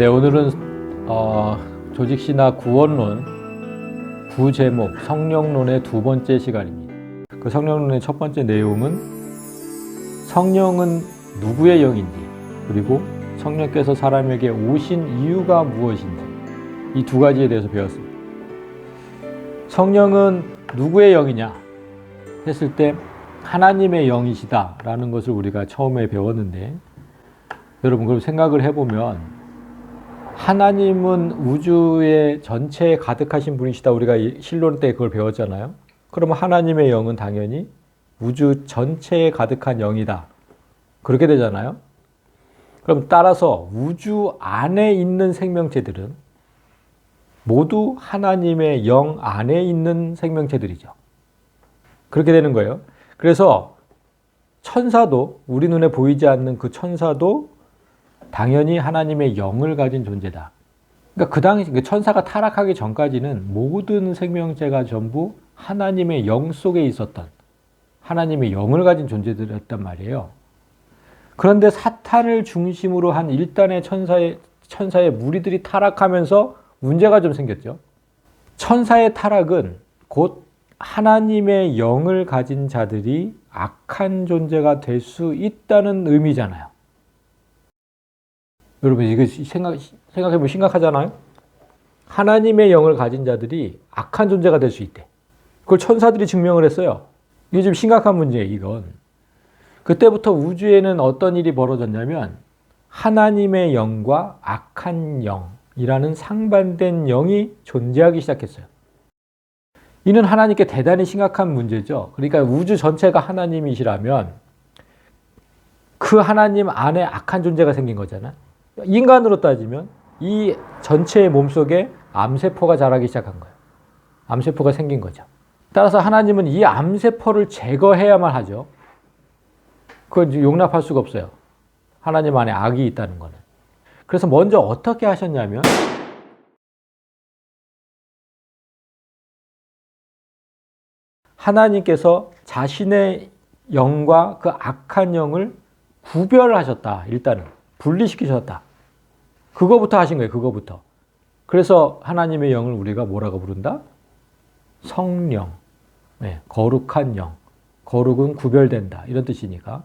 네, 오늘은 조직신학 구원론 부제목 성령론의 두 번째 시간입니다. 그 성령론의 첫 번째 내용은 성령은 누구의 영인지, 그리고 성령께서 사람에게 오신 이유가 무엇인지, 이 두 가지에 대해서 배웠습니다. 성령은 누구의 영이냐 했을 때 하나님의 영이시다 라는 것을 우리가 처음에 배웠는데, 여러분 그걸 생각을 해보면 하나님은 우주의 전체에 가득하신 분이시다, 우리가 신론 때 그걸 배웠잖아요. 그러면 하나님의 영은 당연히 우주 전체에 가득한 영이다, 그렇게 되잖아요. 그럼 따라서 우주 안에 있는 생명체들은 모두 하나님의 영 안에 있는 생명체들이죠. 그렇게 되는 거예요. 그래서 천사도, 우리 눈에 보이지 않는 그 천사도 당연히 하나님의 영을 가진 존재다. 그러니까 그 당시 천사가 타락하기 전까지는 모든 생명체가 전부 하나님의 영 속에 있었던 하나님의 영을 가진 존재들이었단 말이에요. 그런데 사탄을 중심으로 한 일단의 천사의 무리들이 타락하면서 문제가 좀 생겼죠. 천사의 타락은 곧 하나님의 영을 가진 자들이 악한 존재가 될 수 있다는 의미잖아요. 여러분 이거 생각해보면 심각하잖아요. 하나님의 영을 가진 자들이 악한 존재가 될 수 있대. 그걸 천사들이 증명을 했어요. 이게 좀 심각한 문제예요, 이건. 그때부터 우주에는 어떤 일이 벌어졌냐면 하나님의 영과 악한 영이라는 상반된 영이 존재하기 시작했어요. 이는 하나님께 대단히 심각한 문제죠. 그러니까 우주 전체가 하나님이시라면 그 하나님 안에 악한 존재가 생긴 거잖아요. 인간으로 따지면 이 전체의 몸속에 암세포가 자라기 시작한 거예요. 암세포가 생긴 거죠. 따라서 하나님은 이 암세포를 제거해야만 하죠. 그건 용납할 수가 없어요. 하나님 안에 악이 있다는 거는. 그래서 먼저 어떻게 하셨냐면 하나님께서 자신의 영과 그 악한 영을 구별하셨다. 일단은 분리시키셨다. 그거부터 하신 거예요. 그거부터. 그래서 하나님의 영을 우리가 뭐라고 부른다? 성령. 네, 거룩한 영. 거룩은 구별된다, 이런 뜻이니까.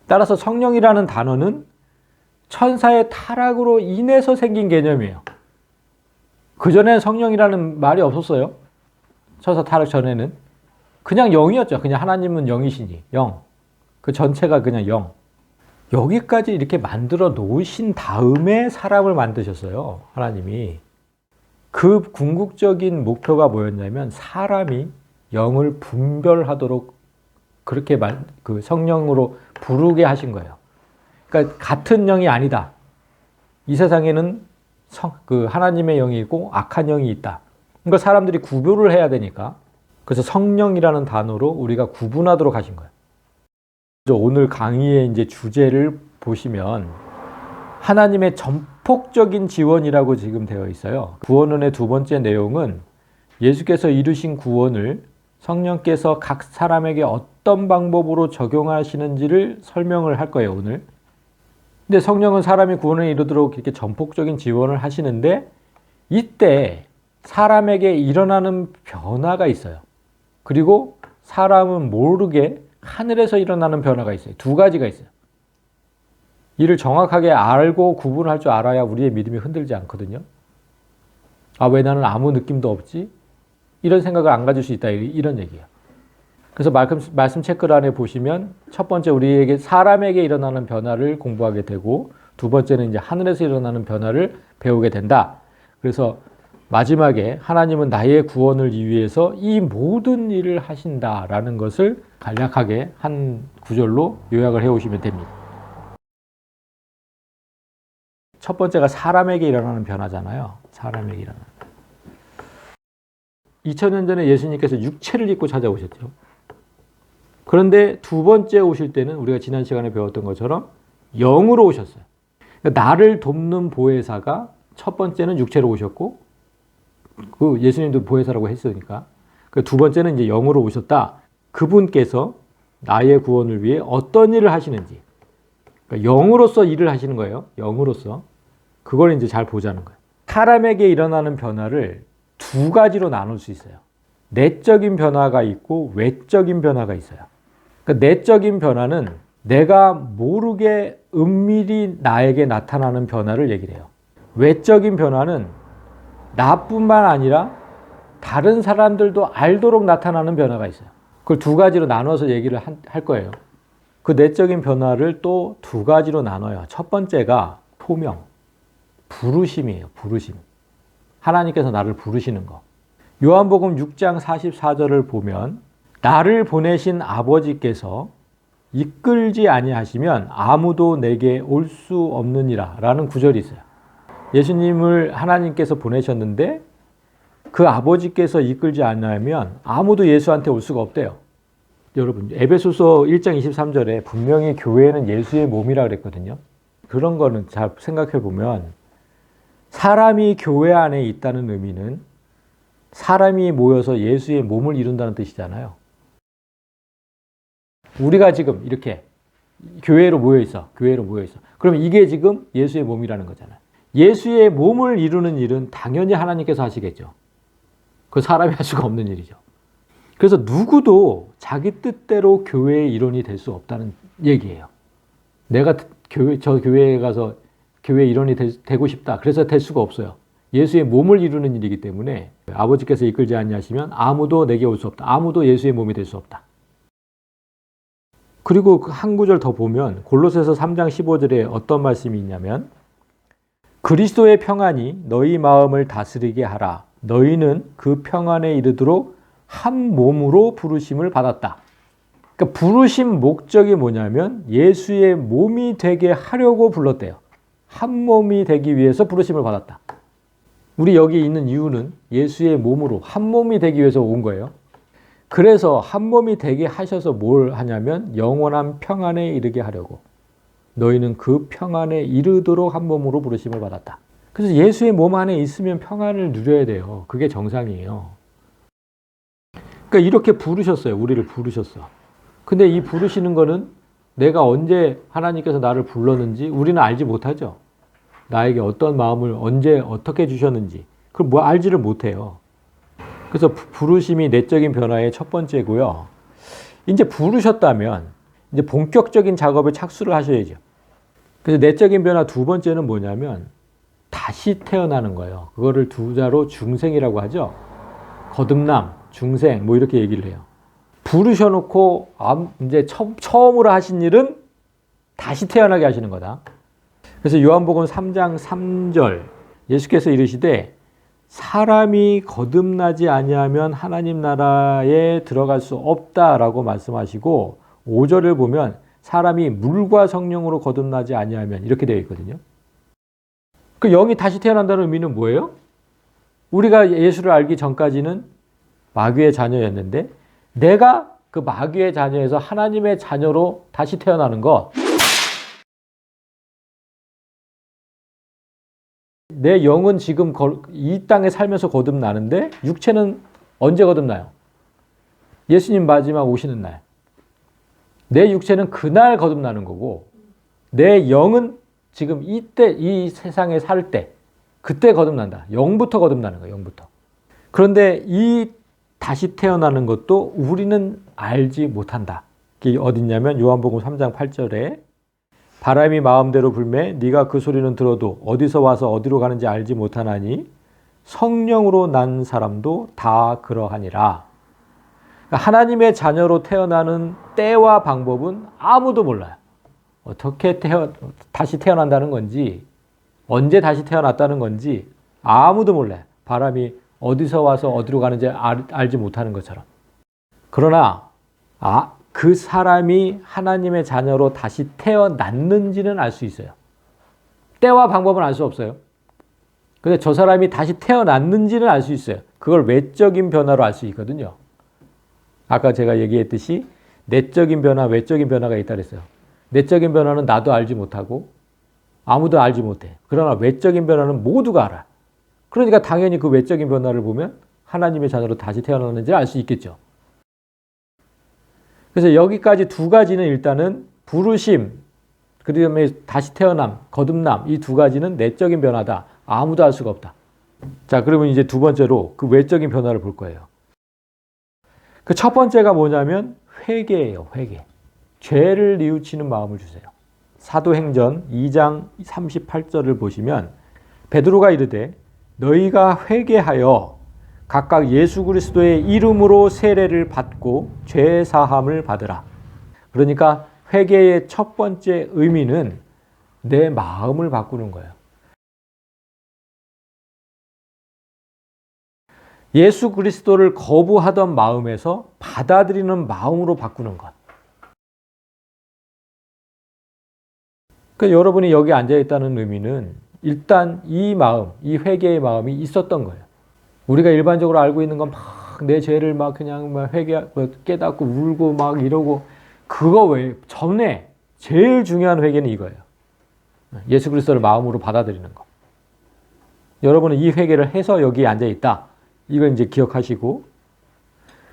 따라서 성령이라는 단어는 천사의 타락으로 인해서 생긴 개념이에요. 그전에는 성령이라는 말이 없었어요. 천사 타락 전에는 그냥 영이었죠. 그냥 하나님은 영이시니 영. 그 전체가 그냥 영. 여기까지 이렇게 만들어 놓으신 다음에 사람을 만드셨어요, 하나님이. 그 궁극적인 목표가 뭐였냐면 사람이 영을 분별하도록 그렇게 그 성령으로 부르게 하신 거예요. 그러니까 같은 영이 아니다. 이 세상에는 그 하나님의 영이 있고 악한 영이 있다. 그러니까 사람들이 구별을 해야 되니까. 그래서 성령이라는 단어로 우리가 구분하도록 하신 거예요. 오늘 강의의 이제 주제를 보시면 하나님의 전폭적인 지원이라고 지금 되어 있어요. 구원론의 두 번째 내용은 예수께서 이루신 구원을 성령께서 각 사람에게 어떤 방법으로 적용하시는지를 설명을 할 거예요, 오늘. 근데 성령은 사람이 구원을 이루도록 이렇게 전폭적인 지원을 하시는데 이때 사람에게 일어나는 변화가 있어요. 그리고 사람은 모르게 하늘에서 일어나는 변화가 있어요. 두 가지가 있어요. 이를 정확하게 알고 구분할 줄 알아야 우리의 믿음이 흔들지 않거든요. 아, 왜 나는 아무 느낌도 없지? 이런 생각을 안 가질 수 있다, 이런 얘기예요. 그래서 말씀 체크란에 보시면 첫 번째 우리에게 사람에게 일어나는 변화를 공부하게 되고, 두 번째는 이제 하늘에서 일어나는 변화를 배우게 된다. 그래서 마지막에 하나님은 나의 구원을 위해서 이 모든 일을 하신다라는 것을 간략하게 한 구절로 요약을 해오시면 됩니다. 첫 번째가 사람에게 일어나는 변화잖아요. 사람에게 일어나는. 2000년 전에 예수님께서 육체를 입고 찾아오셨죠. 그런데 두 번째 오실 때는 우리가 지난 시간에 배웠던 것처럼 영으로 오셨어요. 그러니까 나를 돕는 보혜사가 첫 번째는 육체로 오셨고, 그 예수님도 보혜사라고 했으니까. 그 두 번째는 이제 영으로 오셨다. 그분께서 나의 구원을 위해 어떤 일을 하시는지, 그러니까 영으로서 일을 하시는 거예요. 영으로서. 그걸 이제 잘 보자는 거예요. 사람에게 일어나는 변화를 두 가지로 나눌 수 있어요. 내적인 변화가 있고 외적인 변화가 있어요. 그러니까 내적인 변화는 내가 모르게 은밀히 나에게 나타나는 변화를 얘기를 해요. 외적인 변화는 나뿐만 아니라 다른 사람들도 알도록 나타나는 변화가 있어요. 그걸 두 가지로 나눠서 얘기를 할 거예요. 그 내적인 변화를 또 두 가지로 나눠요. 첫 번째가 소명, 부르심이에요. 부르심. 하나님께서 나를 부르시는 거. 요한복음 6장 44절을 보면 나를 보내신 아버지께서 이끌지 아니하시면 아무도 내게 올 수 없느니라 라는 구절이 있어요. 예수님을 하나님께서 보내셨는데 그 아버지께서 이끌지 않으면 아무도 예수한테 올 수가 없대요. 여러분, 에베소서 1장 23절에 분명히 교회는 예수의 몸이라 그랬거든요. 그런 거는 잘 생각해 보면 사람이 교회 안에 있다는 의미는 사람이 모여서 예수의 몸을 이룬다는 뜻이잖아요. 우리가 지금 이렇게 교회로 모여 있어. 교회로 모여 있어. 그럼 이게 지금 예수의 몸이라는 거잖아요. 예수의 몸을 이루는 일은 당연히 하나님께서 하시겠죠. 그 사람이 할 수가 없는 일이죠. 그래서 누구도 자기 뜻대로 교회의 일원이 될 수 없다는 얘기예요. 내가 저 교회에 가서 교회의 일원이 되고 싶다. 그래서 될 수가 없어요. 예수의 몸을 이루는 일이기 때문에 아버지께서 이끌지 아니하시면 아무도 내게 올 수 없다. 아무도 예수의 몸이 될 수 없다. 그리고 한 구절 더 보면 골로새서 3장 15절에 어떤 말씀이 있냐면 그리스도의 평안이 너희 마음을 다스리게 하라. 너희는 그 평안에 이르도록 한 몸으로 부르심을 받았다. 그러니까 부르심 목적이 뭐냐면 예수의 몸이 되게 하려고 불렀대요. 한 몸이 되기 위해서 부르심을 받았다. 우리 여기 있는 이유는 예수의 몸으로 한 몸이 되기 위해서 온 거예요. 그래서 한 몸이 되게 하셔서 뭘 하냐면 영원한 평안에 이르게 하려고. 너희는 그 평안에 이르도록 한 몸으로 부르심을 받았다. 그래서 예수의 몸 안에 있으면 평안을 누려야 돼요. 그게 정상이에요. 그러니까 이렇게 부르셨어요. 우리를 부르셨어. 근데 이 부르시는 거는 내가 언제 하나님께서 나를 불렀는지 우리는 알지 못하죠. 나에게 어떤 마음을 언제 어떻게 주셨는지 그걸 뭐 알지를 못해요. 그래서 부르심이 내적인 변화의 첫 번째고요. 이제 부르셨다면 이제 본격적인 작업에 착수를 하셔야죠. 그래서 내적인 변화 두 번째는 뭐냐면 다시 태어나는 거예요. 그거를 두 자로 중생이라고 하죠. 거듭남, 중생 뭐 이렇게 얘기를 해요. 부르셔놓고 이제 처음으로 하신 일은 다시 태어나게 하시는 거다. 그래서 요한복음 3장 3절 예수께서 이르시되 사람이 거듭나지 아니하면 하나님 나라에 들어갈 수 없다라고 말씀하시고 5절을 보면 사람이 물과 성령으로 거듭나지 아니하면 이렇게 되어 있거든요. 그 영이 다시 태어난다는 의미는 뭐예요? 우리가 예수를 알기 전까지는 마귀의 자녀였는데 내가 그 마귀의 자녀에서 하나님의 자녀로 다시 태어나는 것. 내 영은 지금 이 땅에 살면서 거듭나는데 육체는 언제 거듭나요? 예수님 마지막 오시는 날. 내 육체는 그날 거듭나는 거고 내 영은 지금 이때 이 세상에 살 때 그때 거듭난다. 영부터 거듭나는 거예요. 영부터. 그런데 이 다시 태어나는 것도 우리는 알지 못한다. 이게 어딨냐면 요한복음 3장 8절에 바람이 마음대로 불매 네가 그 소리는 들어도 어디서 와서 어디로 가는지 알지 못하나니 성령으로 난 사람도 다 그러하니라. 하나님의 자녀로 태어나는 때와 방법은 아무도 몰라요. 어떻게 다시 태어난다는 건지 언제 다시 태어났다는 건지 아무도 몰라요. 바람이 어디서 와서 어디로 가는지 알지 못하는 것처럼. 그러나 그 사람이 하나님의 자녀로 다시 태어났는지는 알 수 있어요. 때와 방법은 알 수 없어요. 근데 저 사람이 다시 태어났는지는 알 수 있어요. 그걸 외적인 변화로 알 수 있거든요. 아까 제가 얘기했듯이 내적인 변화, 외적인 변화가 있다 그랬어요. 내적인 변화는 나도 알지 못하고 아무도 알지 못해. 그러나 외적인 변화는 모두가 알아. 그러니까 당연히 그 외적인 변화를 보면 하나님의 자녀로 다시 태어났는지를 알 수 있겠죠. 그래서 여기까지 두 가지는 일단은 부르심, 그 다음에 다시 태어남, 거듭남, 이 두 가지는 내적인 변화다. 아무도 알 수가 없다. 자, 그러면 이제 두 번째로 그 외적인 변화를 볼 거예요. 그 첫 번째가 뭐냐면 회개예요, 회개. 죄를 뉘우치는 마음을 주세요. 사도행전 2장 38절을 보시면 베드로가 이르되 너희가 회개하여 각각 예수 그리스도의 이름으로 세례를 받고 죄 사함을 받으라. 그러니까 회개의 첫 번째 의미는 내 마음을 바꾸는 거예요. 예수 그리스도를 거부하던 마음에서 받아들이는 마음으로 바꾸는 것. 그러니까 여러분이 여기 앉아 있다는 의미는 일단 이 마음, 이 회개의 마음이 있었던 거예요. 우리가 일반적으로 알고 있는 건 막 내 죄를 막 그냥 막 깨닫고 울고 막 이러고 그거 외에 전에 제일 중요한 회개는 이거예요. 예수 그리스도를 마음으로 받아들이는 거. 여러분은 이 회개를 해서 여기 앉아 있다. 이걸 이제 기억하시고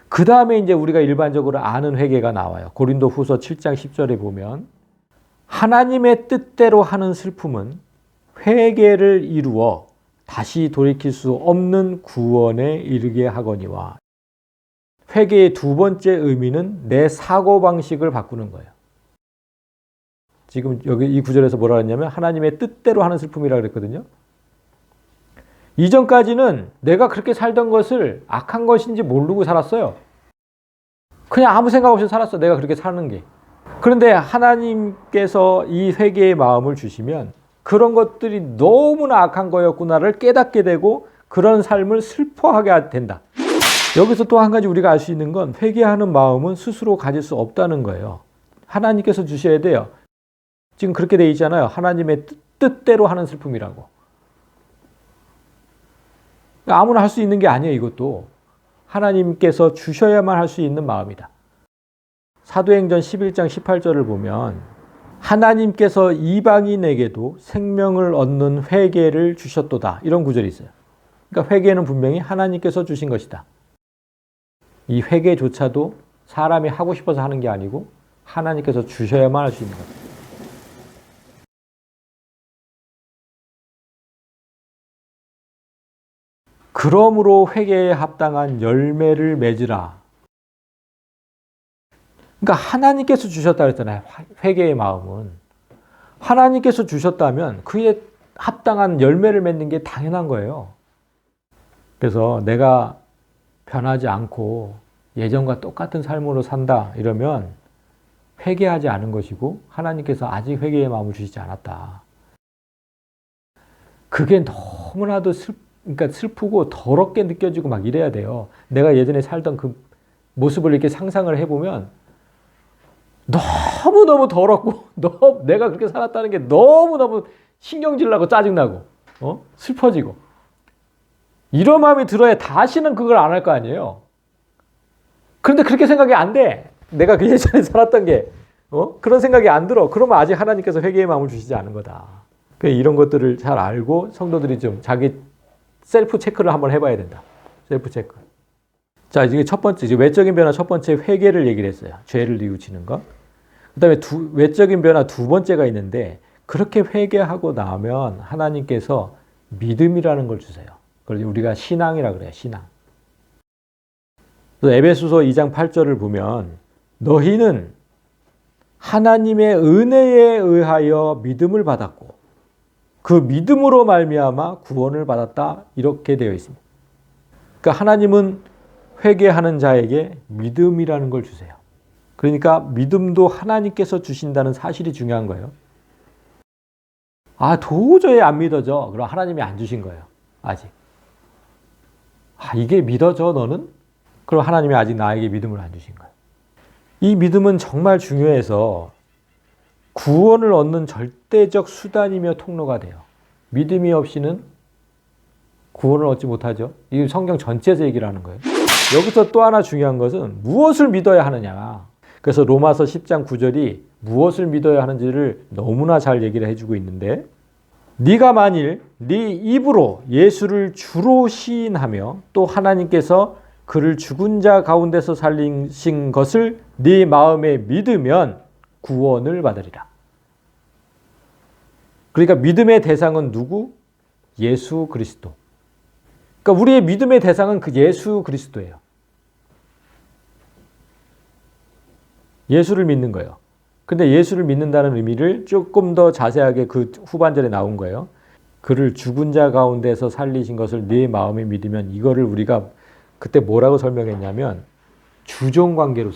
그 다음에 이제 우리가 일반적으로 아는 회개가 나와요. 고린도 후서 7장 10절에 보면 하나님의 뜻대로 하는 슬픔은 회개를 이루어 다시 돌이킬 수 없는 구원에 이르게 하거니와. 회개의 두 번째 의미는 내 사고방식을 바꾸는 거예요. 지금 여기 이 구절에서 뭐라 했냐면 하나님의 뜻대로 하는 슬픔이라고 그랬거든요. 이전까지는 내가 그렇게 살던 것을 악한 것인지 모르고 살았어요. 그냥 아무 생각 없이 살았어. 내가 그렇게 사는 게. 그런데 하나님께서 이 회개의 마음을 주시면 그런 것들이 너무나 악한 거였구나를 깨닫게 되고 그런 삶을 슬퍼하게 된다. 여기서 또 한 가지 우리가 알 수 있는 건 회개하는 마음은 스스로 가질 수 없다는 거예요. 하나님께서 주셔야 돼요. 지금 그렇게 돼 있잖아요. 하나님의 뜻대로 하는 슬픔이라고. 아무나 할 수 있는 게 아니에요. 이것도 하나님께서 주셔야만 할 수 있는 마음이다. 사도행전 11장 18절을 보면 하나님께서 이방인에게도 생명을 얻는 회개를 주셨도다. 이런 구절이 있어요. 그러니까 회개는 분명히 하나님께서 주신 것이다. 이 회개조차도 사람이 하고 싶어서 하는 게 아니고 하나님께서 주셔야만 할 수 있는 겁니다. 그러므로 회개에 합당한 열매를 맺으라. 그러니까 하나님께서 주셨다 그랬잖아요. 회개의 마음은. 하나님께서 주셨다면 그에 합당한 열매를 맺는 게 당연한 거예요. 그래서 내가 변하지 않고 예전과 똑같은 삶으로 산다 이러면 회개하지 않은 것이고 하나님께서 아직 회개의 마음을 주시지 않았다. 그게 너무나도 그러니까 슬프고 더럽게 느껴지고 막 이래야 돼요. 내가 예전에 살던 그 모습을 이렇게 상상을 해보면 너무너무 더럽고 내가 그렇게 살았다는 게 너무너무 신경질 나고 짜증나고 슬퍼지고 이런 마음이 들어야 다시는 그걸 안 할 거 아니에요. 그런데 그렇게 생각이 안 돼. 내가 그 예전에 살았던 게 그런 생각이 안 들어. 그러면 아직 하나님께서 회개의 마음을 주시지 않은 거다. 이런 것들을 잘 알고 성도들이 좀 자기 셀프 체크를 한번 해봐야 된다. 셀프 체크. 자, 이게 첫 번째, 이제 외적인 변화 첫 번째 회개를 얘기를 했어요. 죄를 뉘우치는 거. 그 다음에 외적인 변화 두 번째가 있는데 그렇게 회개하고 나면 하나님께서 믿음이라는 걸 주세요. 그걸 우리가 신앙이라고 그래요. 신앙. 에베소서 2장 8절을 보면 너희는 하나님의 은혜에 의하여 믿음을 받았고 그 믿음으로 말미암아 구원을 받았다. 이렇게 되어 있습니다. 그러니까 하나님은 회개하는 자에게 믿음이라는 걸 주세요. 그러니까 믿음도 하나님께서 주신다는 사실이 중요한 거예요. 아, 도저히 안 믿어져. 그럼 하나님이 안 주신 거예요. 아직. 아, 이게 믿어져 너는? 그럼 하나님이 아직 나에게 믿음을 안 주신 거예요. 이 믿음은 정말 중요해서 구원을 얻는 절대적 수단이며 통로가 돼요. 믿음이 없이는 구원을 얻지 못하죠. 이 성경 전체에서 얘기를 하는 거예요. 여기서 또 하나 중요한 것은 무엇을 믿어야 하느냐. 그래서 로마서 10장 9절이 무엇을 믿어야 하는지를 너무나 잘 얘기를 해주고 있는데 네가 만일 네 입으로 예수를 주로 시인하며 또 하나님께서 그를 죽은 자 가운데서 살리신 것을 네 마음에 믿으면 구원을 받으리라. 그러니까 믿음의 대상은 누구? 예수 그리스도. 그러니까 우리의 믿음의 대상은 그 예수 그리스도예요. 예수를 믿는 거예요. 근데 예수를 믿는다는 의미를 조금 더 자세하게 그 후반절에 나온 거예요. 그를 죽은 자 가운데서 살리신 것을 네 마음에 믿으면, 이거를 우리가 그때 뭐라고 설명했냐면 주종관계로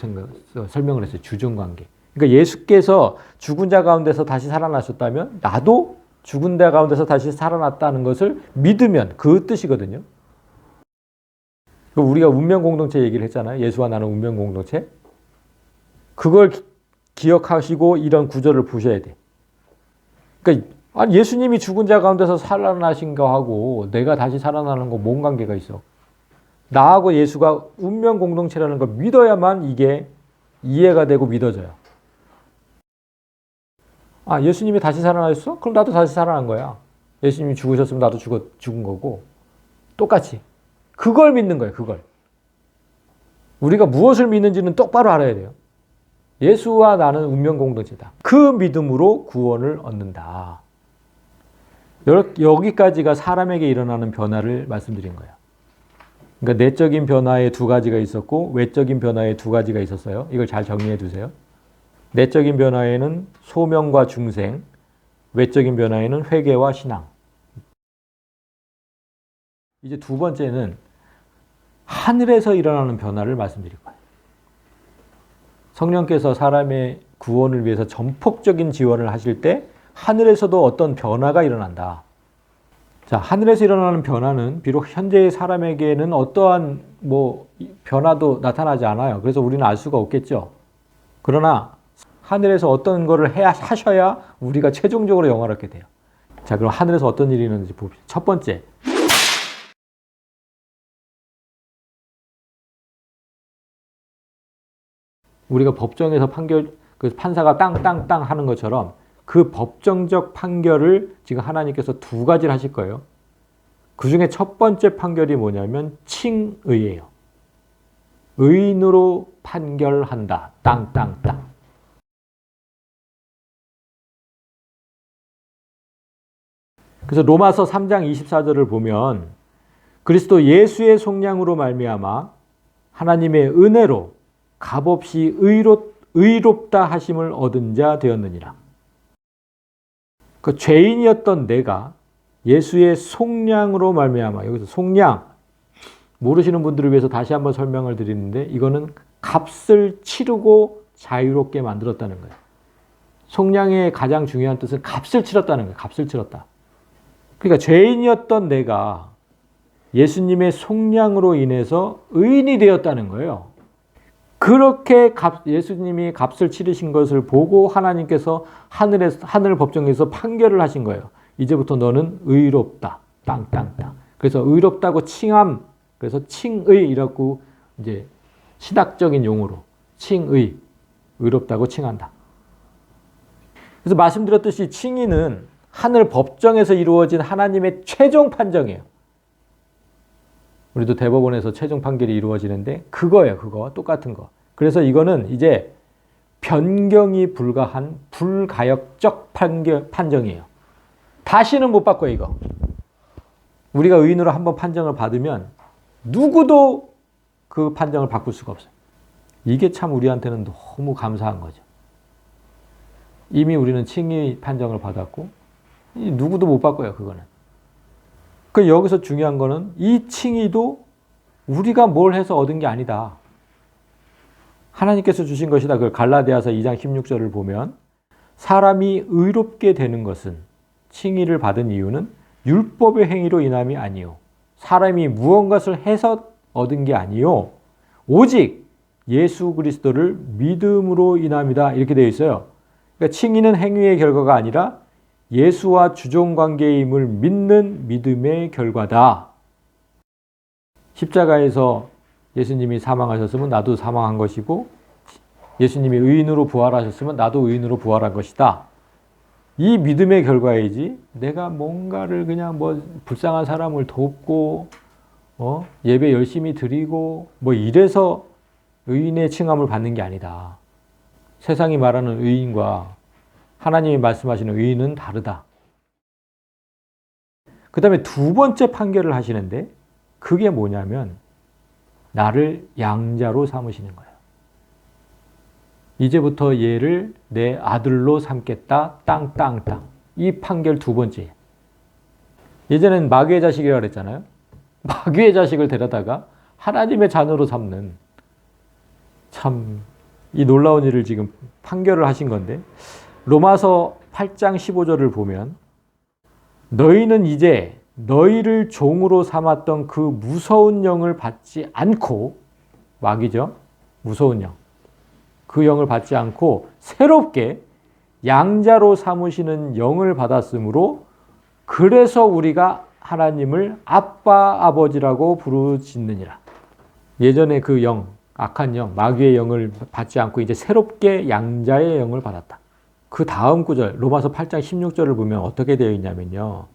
설명을 했어요. 주종관계. 그러니까 예수께서 죽은 자 가운데서 다시 살아나셨다면 나도 죽은 자 가운데서 다시 살아났다는 것을 믿으면, 그 뜻이거든요. 우리가 운명 공동체 얘기를 했잖아요. 예수와 나는 운명 공동체. 그걸 기억하시고 이런 구절을 보셔야 돼. 그러니까 예수님이 죽은 자 가운데서 살아나신 거하고 내가 다시 살아나는 거 뭔 관계가 있어? 나하고 예수가 운명 공동체라는 걸 믿어야만 이게 이해가 되고 믿어져요. 예수님이 다시 살아나셨어? 그럼 나도 다시 살아난 거야. 예수님이 죽으셨으면 나도 죽은 거고. 똑같이. 그걸 믿는 거예요. 그걸. 우리가 무엇을 믿는지는 똑바로 알아야 돼요. 예수와 나는 운명 공동체다. 그 믿음으로 구원을 얻는다. 여기까지가 사람에게 일어나는 변화를 말씀드린 거예요. 그러니까 내적인 변화에 두 가지가 있었고 외적인 변화에 두 가지가 있었어요. 이걸 잘 정리해 두세요. 내적인 변화에는 소명과 중생, 외적인 변화에는 회개와 신앙. 이제 두 번째는 하늘에서 일어나는 변화를 말씀드릴 거예요. 성령께서 사람의 구원을 위해서 전폭적인 지원을 하실 때 하늘에서도 어떤 변화가 일어난다. 자, 하늘에서 일어나는 변화는 비록 현재의 사람에게는 어떠한 변화도 나타나지 않아요. 그래서 우리는 알 수가 없겠죠. 그러나 하늘에서 어떤 거를 하셔야 우리가 최종적으로 영화롭게 돼요. 자, 그럼 하늘에서 어떤 일이 있는지 봅시다. 첫 번째. 우리가 법정에서 그 판사가 땅땅땅 하는 것처럼 그 법정적 판결을 지금 하나님께서 두 가지를 하실 거예요. 그 중에 첫 번째 판결이 뭐냐면 칭의예요. 의인으로 판결한다. 땅땅땅. 그래서 로마서 3장 24절을 보면 그리스도 예수의 속량으로 말미암아 하나님의 은혜로 값없이 의롭다 하심을 얻은 자 되었느니라. 그 죄인이었던 내가 예수의 속량으로 말미암아, 여기서 속량, 모르시는 분들을 위해서 다시 한번 설명을 드리는데 이거는 값을 치르고 자유롭게 만들었다는 거예요. 속량의 가장 중요한 뜻은 값을 치렀다는 거예요. 값을 치렀다. 그러니까 죄인이었던 내가 예수님의 속량으로 인해서 의인이 되었다는 거예요. 그렇게 예수님이 값을 치르신 것을 보고 하나님께서 하늘 법정에서 판결을 하신 거예요. 이제부터 너는 의롭다. 땅땅땅. 그래서 의롭다고 칭함. 그래서 칭의이라고 이제 신학적인 용어로 칭의. 의롭다고 칭한다. 그래서 말씀드렸듯이 칭의는 하늘 법정에서 이루어진 하나님의 최종 판정이에요. 우리도 대법원에서 최종 판결이 이루어지는데 그거예요. 그거 똑같은 거. 그래서 이거는 이제 변경이 불가한 불가역적 판정이에요. 다시는 못 바꿔요. 이거. 우리가 의인으로 한번 판정을 받으면 누구도 그 판정을 바꿀 수가 없어요. 이게 참 우리한테는 너무 감사한 거죠. 이미 우리는 칭의 판정을 받았고 누구도 못 바꿔요. 그거는. 그 여기서 중요한 거는 이 칭의도 우리가 뭘 해서 얻은 게 아니다. 하나님께서 주신 것이다. 그걸 갈라디아서 2장 16절을 보면 사람이 의롭게 되는 것은 칭의를 받은 이유는 율법의 행위로 인함이 아니요. 사람이 무언가를 해서 얻은 게 아니요. 오직 예수 그리스도를 믿음으로 인함이다. 이렇게 되어 있어요. 그러니까 칭의는 행위의 결과가 아니라 예수와 주종관계임을 믿는 믿음의 결과다. 십자가에서 예수님이 사망하셨으면 나도 사망한 것이고 예수님이 의인으로 부활하셨으면 나도 의인으로 부활한 것이다. 이 믿음의 결과이지 내가 뭔가를 그냥 불쌍한 사람을 돕고 예배 열심히 드리고 이래서 의인의 칭함을 받는 게 아니다. 세상이 말하는 의인과 하나님이 말씀하시는 의인은 다르다. 그 다음에 두 번째 판결을 하시는데 그게 뭐냐면 나를 양자로 삼으시는 거예요. 이제부터 얘를 내 아들로 삼겠다. 땅땅땅. 이 판결 두 번째. 예전엔 마귀의 자식이라고 그랬잖아요. 마귀의 자식을 데려다가 하나님의 자녀로 삼는 참 이 놀라운 일을 지금 판결을 하신 건데 로마서 8장 15절을 보면 너희는 이제 너희를 종으로 삼았던 그 무서운 영을 받지 않고 마귀죠. 무서운 영. 그 영을 받지 않고 새롭게 양자로 삼으시는 영을 받았으므로 그래서 우리가 하나님을 아빠 아버지라고 부르짖느니라. 예전에 그 영, 악한 영, 마귀의 영을 받지 않고 이제 새롭게 양자의 영을 받았다. 그 다음 구절 로마서 8장 16절을 보면 어떻게 되어 있냐면요.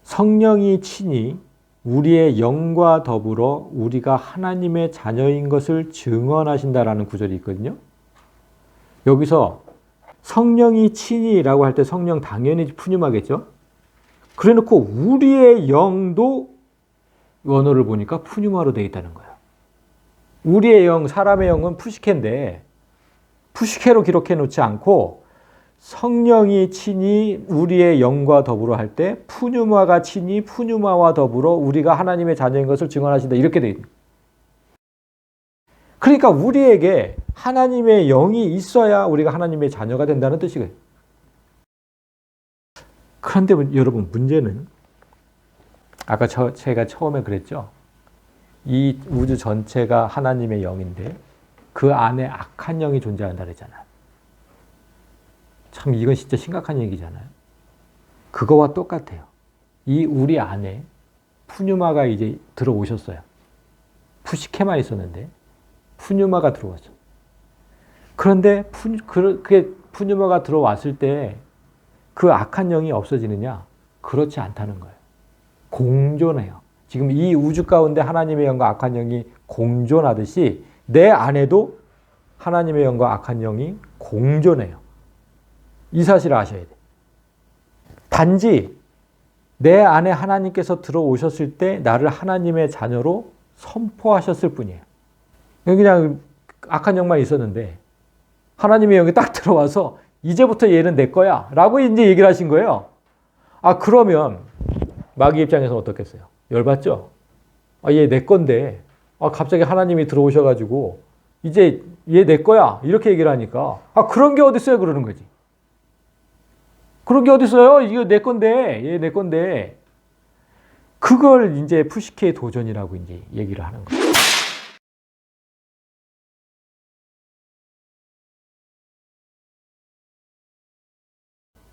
성령이 친히 우리의 영과 더불어 우리가 하나님의 자녀인 것을 증언하신다라는 구절이 있거든요. 여기서 성령이 친히라고 할 때 성령 당연히 푸뉴마겠죠. 그래놓고 우리의 영도 원어를 보니까 푸뉴마로 되어 있다는 거예요. 우리의 영, 사람의 영은 푸시케인데 푸시케로 기록해 놓지 않고 성령이 친히 우리의 영과 더불어 할 때 푸뉴마가 친히 푸뉴마와 더불어 우리가 하나님의 자녀인 것을 증언하신다. 이렇게 되어 있습니다. 그러니까 우리에게 하나님의 영이 있어야 우리가 하나님의 자녀가 된다는 뜻이거든요. 그런데 여러분 문제는 아까 제가 처음에 그랬죠. 이 우주 전체가 하나님의 영인데 그 안에 악한 영이 존재한다 그랬잖아요. 참 이건 진짜 심각한 얘기잖아요. 그거와 똑같아요. 이 우리 안에 푸뉴마가 이제 들어오셨어요. 푸시케만 있었는데 푸뉴마가 들어왔어. 그런데 그게 푸뉴마가 들어왔을 때 그 악한 영이 없어지느냐? 그렇지 않다는 거예요. 공존해요. 지금 이 우주 가운데 하나님의 영과 악한 영이 공존하듯이 내 안에도 하나님의 영과 악한 영이 공존해요. 이 사실을 아셔야 돼요. 단지 내 안에 하나님께서 들어오셨을 때 나를 하나님의 자녀로 선포하셨을 뿐이에요. 그냥 악한 영만 있었는데 하나님의 영이 딱 들어와서 이제부터 얘는 내 거야 라고 이제 얘기를 하신 거예요. 아 그러면 마귀 입장에서는 어떻겠어요? 열받죠? 아, 얘 내 건데 갑자기 하나님이 들어오셔가지고 이제 얘 내 거야 이렇게 얘기를 하니까 그런 게 어딨어요 그러는 거지. 그런 게 어딨어요? 이거 내 건데 얘 내 건데 그걸 이제 푸시케의 도전이라고 이제 얘기를 하는 거예요.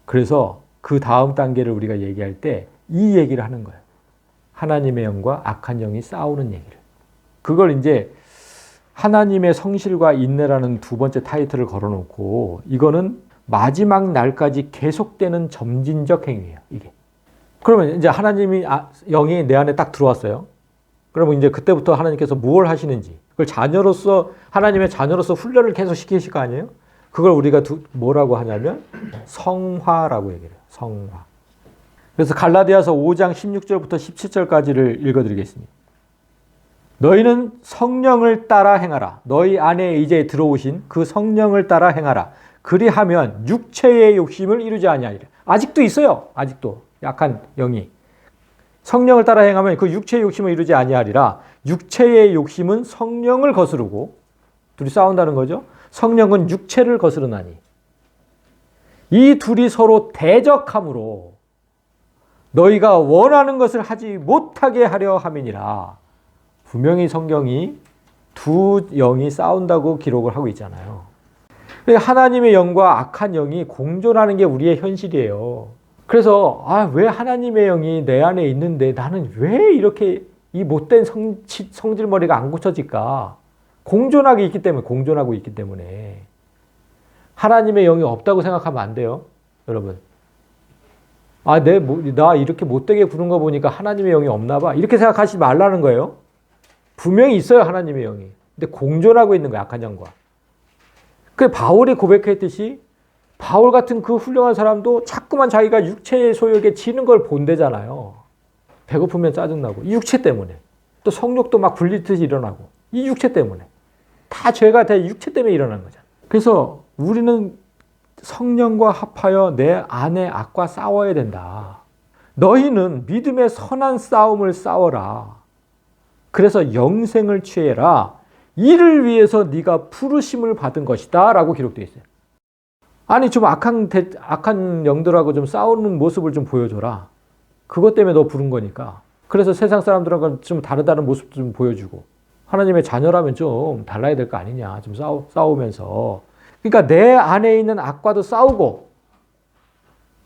그래서 그 다음 단계를 우리가 얘기할 때 이 얘기를 하는 거예요. 하나님의 영과 악한 영이 싸우는 얘기를. 그걸 이제 하나님의 성실과 인내라는 두 번째 타이틀을 걸어놓고 이거는 마지막 날까지 계속되는 점진적 행위예요. 이게. 그러면 이제 하나님이 영이 내 안에 딱 들어왔어요. 그러면 이제 그때부터 하나님께서 무엇을 하시는지 그걸 자녀로서 하나님의 자녀로서 훈련을 계속 시키실 거 아니에요? 그걸 우리가 뭐라고 하냐면 성화라고 얘기를 해요. 성화. 그래서 갈라디아서 5장 16절부터 17절까지를 읽어드리겠습니다. 너희는 성령을 따라 행하라. 너희 안에 이제 들어오신 그 성령을 따라 행하라. 그리하면 육체의 욕심을 이루지 아니하리라. 아직도 있어요. 아직도 약한 영이. 성령을 따라 행하면 그 육체의 욕심을 이루지 아니하리라. 육체의 욕심은 성령을 거스르고 둘이 싸운다는 거죠. 성령은 육체를 거스르나니 이 둘이 서로 대적함으로 너희가 원하는 것을 하지 못하게 하려 함이니라. 분명히 성경이 두 영이 싸운다고 기록을 하고 있잖아요. 하나님의 영과 악한 영이 공존하는 게 우리의 현실이에요. 그래서 왜 하나님의 영이 내 안에 있는데 나는 왜 이렇게 이 못된 성질머리가 안 고쳐질까? 공존하고 있기 때문에 하나님의 영이 없다고 생각하면 안 돼요. 여러분. 나 이렇게 못되게 구는 거 보니까 하나님의 영이 없나 봐. 이렇게 생각하지 말라는 거예요. 분명히 있어요. 하나님의 영이. 근데 공존하고 있는 거야. 악한 영과. 그 바울이 고백했듯이 바울 같은 그 훌륭한 사람도 자꾸만 자기가 육체의 소욕에 지는 걸 본대잖아요. 배고프면 짜증나고 이 육체 때문에 또 성욕도 막 불리듯이 일어나고 이 육체 때문에 다 죄가 다 육체 때문에 일어나는 거잖아. 그래서 우리는 성령과 합하여 내 안의 악과 싸워야 된다. 너희는 믿음의 선한 싸움을 싸워라. 그래서 영생을 취해라. 이를 위해서 네가 부르심을 받은 것이다 라고 기록되어 있어요. 아니 좀 악한 영들하고 좀 싸우는 모습을 좀 보여줘라. 그것 때문에 너 부른 거니까. 그래서 세상 사람들하고 좀 다르다는 모습도 좀 보여주고 하나님의 자녀라면 좀 달라야 될 거 아니냐. 좀 싸우면서. 그러니까 내 안에 있는 악과도 싸우고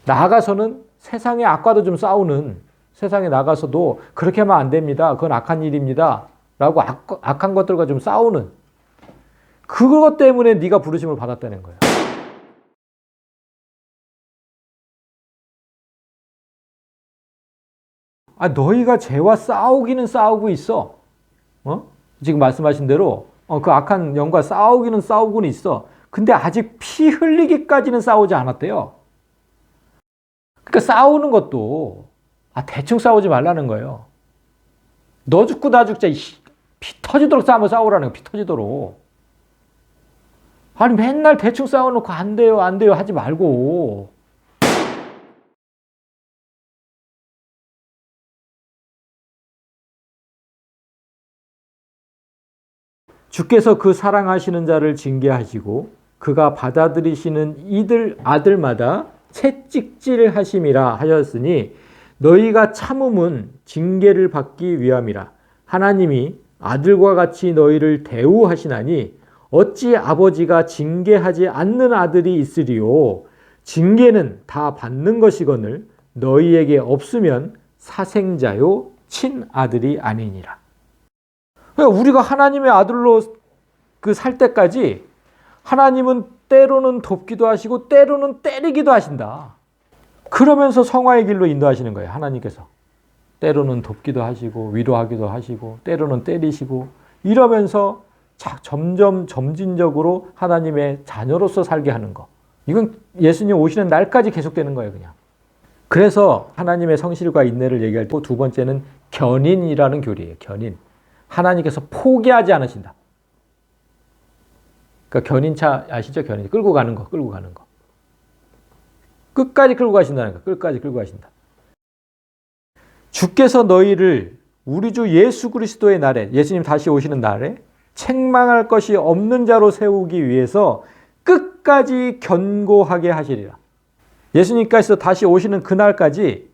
나아가서는 세상의 악과도 좀 싸우는, 세상에 나가서도 그렇게 하면 안 됩니다. 그건 악한 일입니다. 라고 악한 것들과 좀 싸우는 그것 때문에 네가 부르심을 받았다는 거야. 너희가 죄와 싸우기는 싸우고 있어. 지금 말씀하신 대로 그 악한 영과 싸우기는 싸우고는 있어. 근데 아직 피 흘리기까지는 싸우지 않았대요. 그러니까 싸우는 것도 대충 싸우지 말라는 거예요. 너 죽고 나 죽자 피 터지도록 싸우라는 거예요. 피 터지도록. 아니 맨날 대충 싸워놓고 안 돼요 안 돼요 하지 말고. 주께서 그 사랑하시는 자를 징계하시고 그가 받아들이시는 이들 아들마다 채찍질하심이라 하셨으니 너희가 참음은 징계를 받기 위함이라. 하나님이 아들과 같이 너희를 대우하시나니 어찌 아버지가 징계하지 않는 아들이 있으리요. 징계는 다 받는 것이거늘 너희에게 없으면 사생자요 친아들이 아니니라. 그러니까 우리가 하나님의 아들로 살 때까지 하나님은 때로는 돕기도 하시고 때로는 때리기도 하신다. 그러면서 성화의 길로 인도하시는 거예요. 하나님께서. 때로는 돕기도 하시고 위로하기도 하시고 때로는 때리시고 이러면서 점점 점진적으로 하나님의 자녀로서 살게 하는 거. 이건 예수님 오시는 날까지 계속되는 거예요. 그냥. 그래서 하나님의 성실과 인내를 얘기할 때 두 번째는 견인이라는 교리예요. 견인. 하나님께서 포기하지 않으신다. 그러니까 견인차 아시죠? 견인. 끌고 가는 거. 끝까지 끌고 가신다는 거. 끝까지 끌고 가신다. 주께서 너희를 우리 주 예수 그리스도의 날에, 예수님 다시 오시는 날에 책망할 것이 없는 자로 세우기 위해서 끝까지 견고하게 하시리라. 예수님께서 다시 오시는 그날까지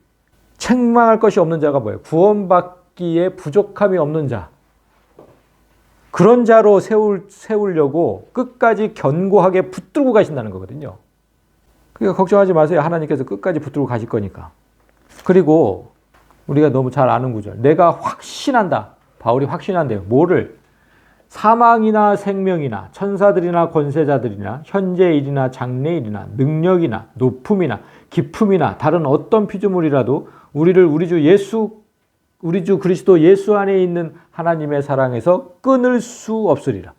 책망할 것이 없는 자가 뭐예요? 구원받기에 부족함이 없는 자. 그런 자로 세우려고 끝까지 견고하게 붙들고 가신다는 거거든요. 그러니까 걱정하지 마세요. 하나님께서 끝까지 붙들고 가실 거니까. 그리고 우리가 너무 잘 아는 구절. 내가 확신한다. 바울이 확신한대요. 뭐를? 사망이나 생명이나 천사들이나 권세자들이나 현재일이나 장래일이나 능력이나 높음이나 깊음이나 다른 어떤 피조물이라도 우리를 우리 주 그리스도 예수 안에 있는 하나님의 사랑에서 끊을 수 없으리라.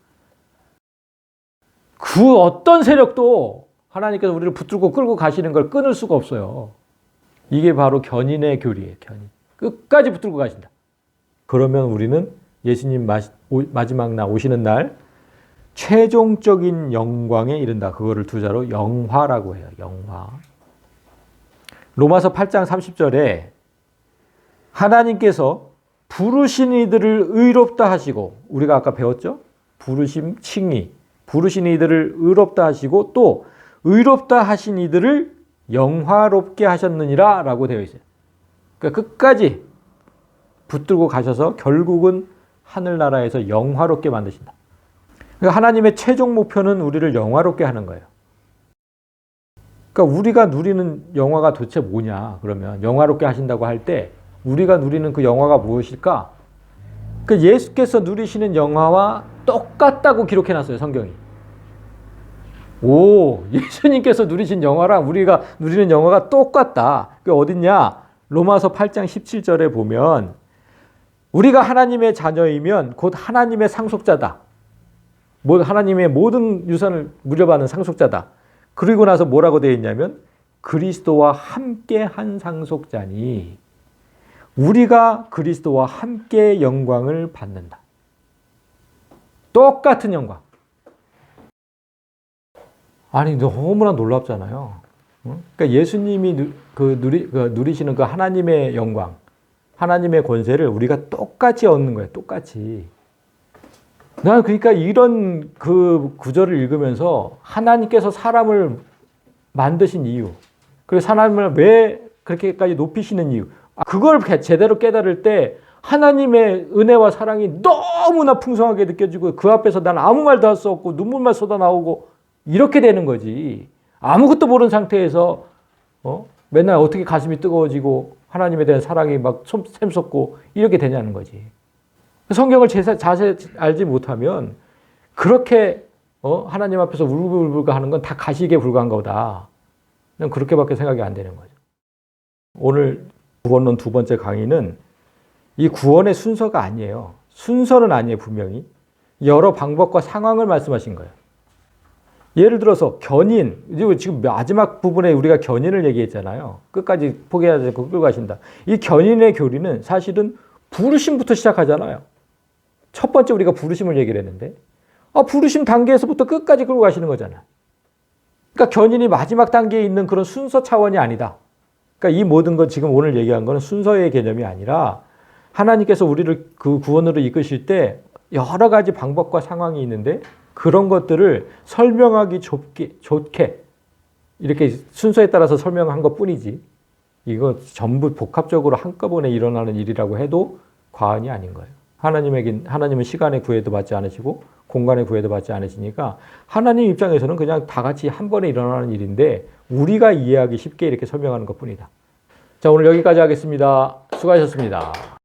그 어떤 세력도 하나님께서 우리를 붙들고 끌고 가시는 걸 끊을 수가 없어요. 이게 바로 견인의 교리예요. 견인. 끝까지 붙들고 가신다. 그러면 우리는 예수님 마지막 날 오시는 날 최종적인 영광에 이른다. 그거를 두 자로 영화라고 해요. 영화. 로마서 8장 30절에 하나님께서 부르신 이들을 의롭다 하시고, 우리가 아까 배웠죠? 부르심, 칭의. 부르신 이들을 의롭다 하시고 또 의롭다 하신 이들을 영화롭게 하셨느니라 라고 되어 있어요. 그러니까 끝까지 붙들고 가셔서 결국은 하늘나라에서 영화롭게 만드신다. 그러니까 하나님의 최종 목표는 우리를 영화롭게 하는 거예요. 그러니까 우리가 누리는 영화가 도대체 뭐냐? 그러면 영화롭게 하신다고 할 때 우리가 누리는 그 영화가 무엇일까? 그 예수께서 누리시는 영화와 똑같다고 기록해놨어요. 성경이. 오, 예수님께서 누리신 영화랑 우리가 누리는 영화가 똑같다. 그게 어딨냐? 로마서 8장 17절에 보면 우리가 하나님의 자녀이면 곧 하나님의 상속자다. 하나님의 모든 유산을 물려받는 상속자다. 그리고 나서 뭐라고 되어 있냐면 그리스도와 함께 한 상속자니 우리가 그리스도와 함께 영광을 받는다. 똑같은 영광. 아니, 너무나 놀랍잖아요. 그러니까 예수님이 누리시는 그 하나님의 영광, 하나님의 권세를 우리가 똑같이 얻는 거예요. 똑같이. 난 그러니까 이런 그 구절을 읽으면서 하나님께서 사람을 만드신 이유, 그리고 사람을 왜 그렇게까지 높이시는 이유, 그걸 제대로 깨달을 때 하나님의 은혜와 사랑이 너무나 풍성하게 느껴지고 그 앞에서 난 아무 말도 할 수 없고 눈물만 쏟아나오고 이렇게 되는 거지. 아무것도 모르는 상태에서 맨날 어떻게 가슴이 뜨거워지고 하나님에 대한 사랑이 막 샘솟고 이렇게 되냐는 거지. 성경을 자세히 알지 못하면 그렇게 하나님 앞에서 울불불불 하는 건 다 가식에 불과한 거다. 난 그렇게밖에 생각이 안 되는 거죠. 오늘 구원론 두 번째 강의는 이 구원의 순서가 아니에요. 순서는 아니에요, 분명히. 여러 방법과 상황을 말씀하신 거예요. 예를 들어서 견인, 지금 마지막 부분에 우리가 견인을 얘기했잖아요. 끝까지 포기하지 않고 끌고 가신다. 이 견인의 교리는 사실은 부르심부터 시작하잖아요. 첫 번째 우리가 부르심을 얘기를 했는데 부르심 단계에서부터 끝까지 끌고 가시는 거잖아요. 그러니까 견인이 마지막 단계에 있는 그런 순서 차원이 아니다. 그러니까 이 모든 것 지금 오늘 얘기한 거는 순서의 개념이 아니라 하나님께서 우리를 그 구원으로 이끄실 때 여러 가지 방법과 상황이 있는데 그런 것들을 설명하기 좋게 이렇게 순서에 따라서 설명한 것 뿐이지 이거 전부 복합적으로 한꺼번에 일어나는 일이라고 해도 과언이 아닌 거예요. 하나님은 시간의 구애도 받지 않으시고 공간의 구애도 받지 않으시니까 하나님 입장에서는 그냥 다 같이 한 번에 일어나는 일인데 우리가 이해하기 쉽게 이렇게 설명하는 것 뿐이다. 자, 오늘 여기까지 하겠습니다. 수고하셨습니다.